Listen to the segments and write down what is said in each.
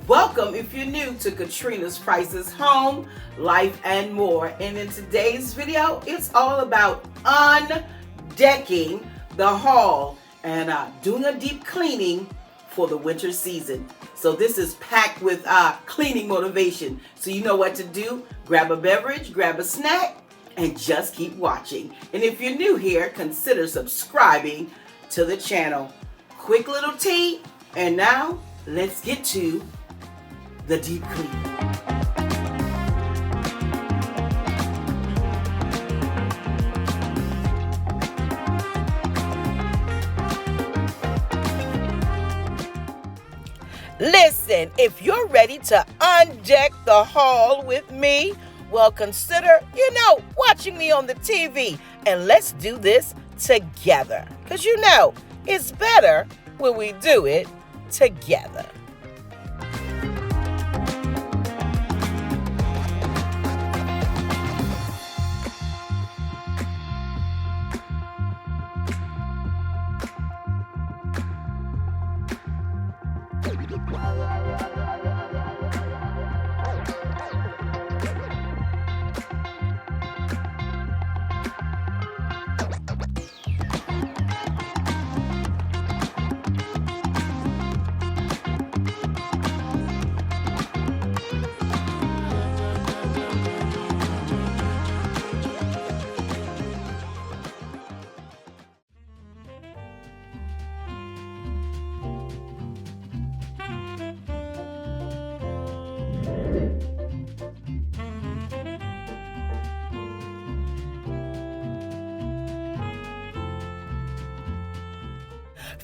Welcome if you're new to Katrina's Prices Home, Life, and More. And in today's video, it's all about undecking the hall and doing a deep cleaning for the winter season. So this is packed with cleaning motivation. So you know what to do. Grab a beverage, grab a snack, and just keep watching. And if you're new here, consider subscribing to the channel. Quick little tea, and now let's get to the deep clean. Listen, if you're ready to undeck the hall with me, well, consider, watching me on the TV. And let's do this together. Because it's better when we do it together.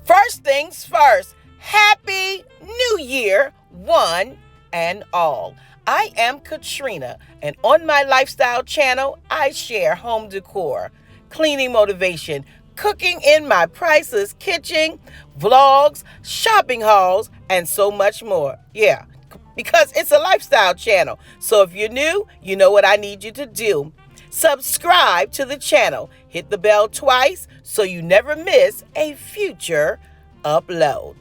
First things first, Happy New Year, one and all. I am Katrina, and on my lifestyle channel, I share home decor, cleaning motivation, cooking in my priceless kitchen, vlogs, shopping hauls, and so much more. Yeah, because it's a lifestyle channel. So if you're new, you know what I need you to do. Subscribe to the channel. Hit the bell twice so you never miss a future upload.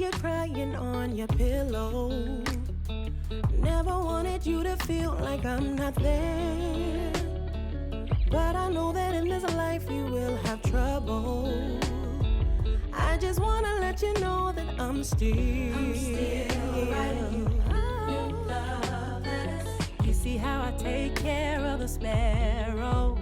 you crying on your pillow. Never wanted you to feel like I'm not there, but I know that in this life you will have trouble. I just wanna let you know that I'm still writing you new love letters. You see how I take care of the sparrow.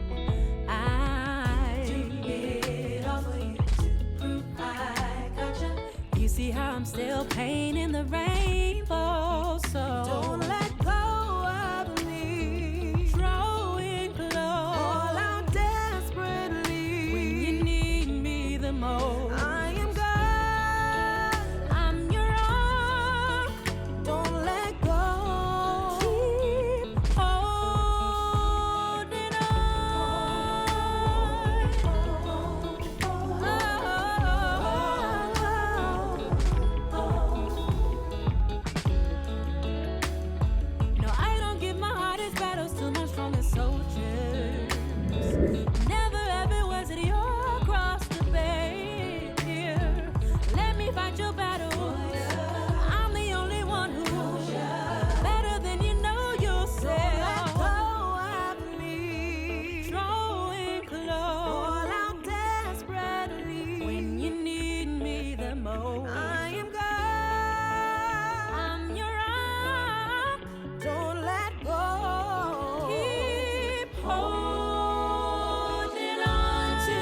I do it all for you to prove I gotcha. You see how I'm still painting the rainbow. So don't let go of me. Drawing close, all out desperately when you need me the most. I am God, I'm your rock. Don't let go. Keep holding on. No, I don't give my hardest battles to my strongest soldiers. Never ever was it your cross to bear. Let me fight your battles. I'm the only one who's better than you know yourself. Don't let go of me. Drawing close, all out desperately when you need me the most. I am God, I'm your rock. Don't let go. Keep holding on to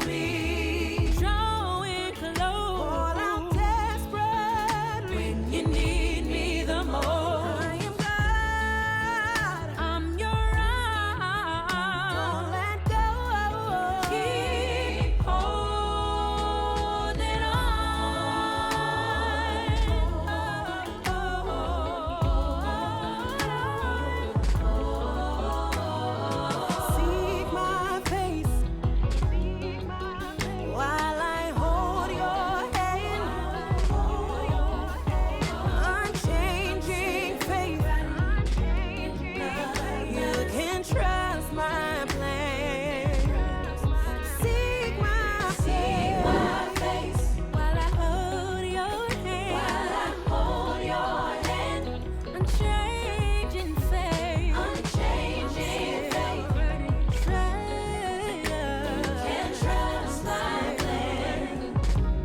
me. Drawing close, all out desperately when you need me the most. I am God, I'm your rock. Don't let go. Keep holding on. Seek my face while I hold your hand. Unchanging faith, you can trust my plan. Seek my face while I hold your hand. Unchanging faith, can trust my plan.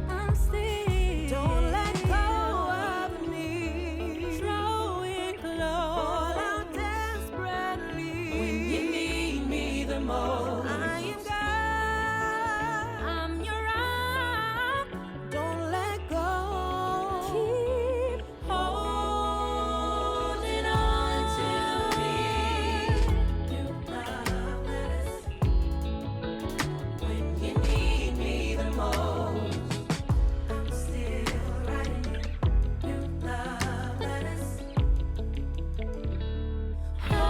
I'm still. Don't let go of me. Drawing close, all out desperately when you need me the most. I am God, I'm your rock. Don't let go. Keep holding on to me. New love letters when you need me the most. I'm still writing you new love letters. Oh.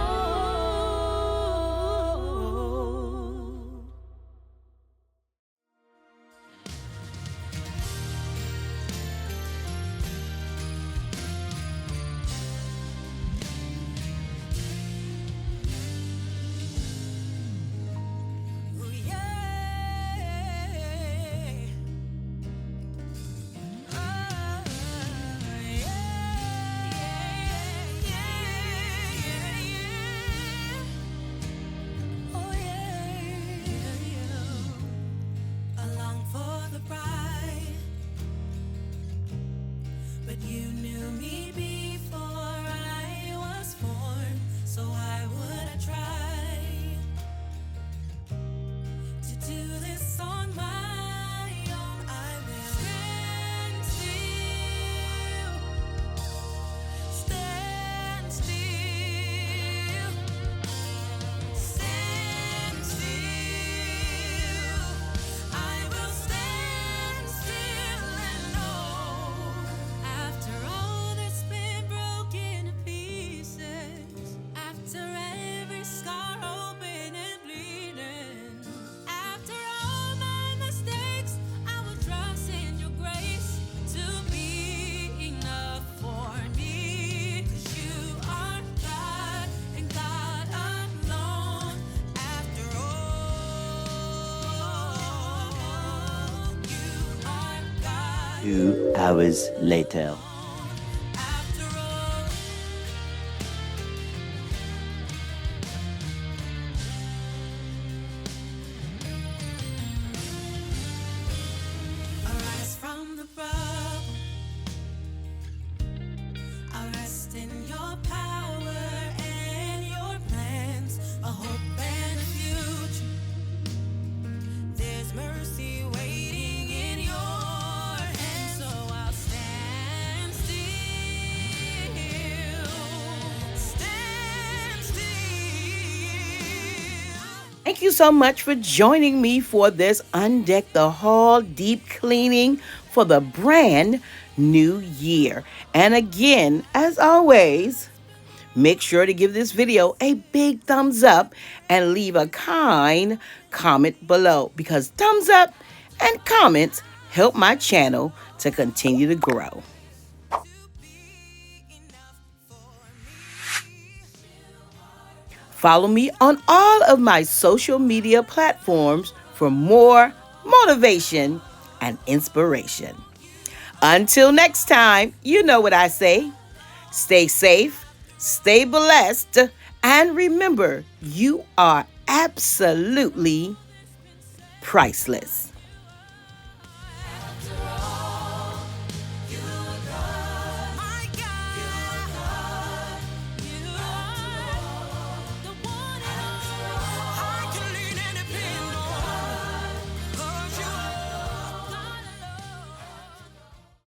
2 hours later. Arise from the rubble. I rest in your power and your plans, a hope and a future. There's mercy waiting in your hands, so I'll stand still. Stand still. Thank you so much for joining me for this Undeck the Hall deep cleaning for the brand new year. And again, as always, make sure to give this video a big thumbs up and leave a kind comment below, because thumbs up and comments help my channel to continue to grow. Follow me on all of my social media platforms for more motivation and inspiration. Until next time, you know what I say. Stay safe, stay blessed, and remember, you are absolutely priceless.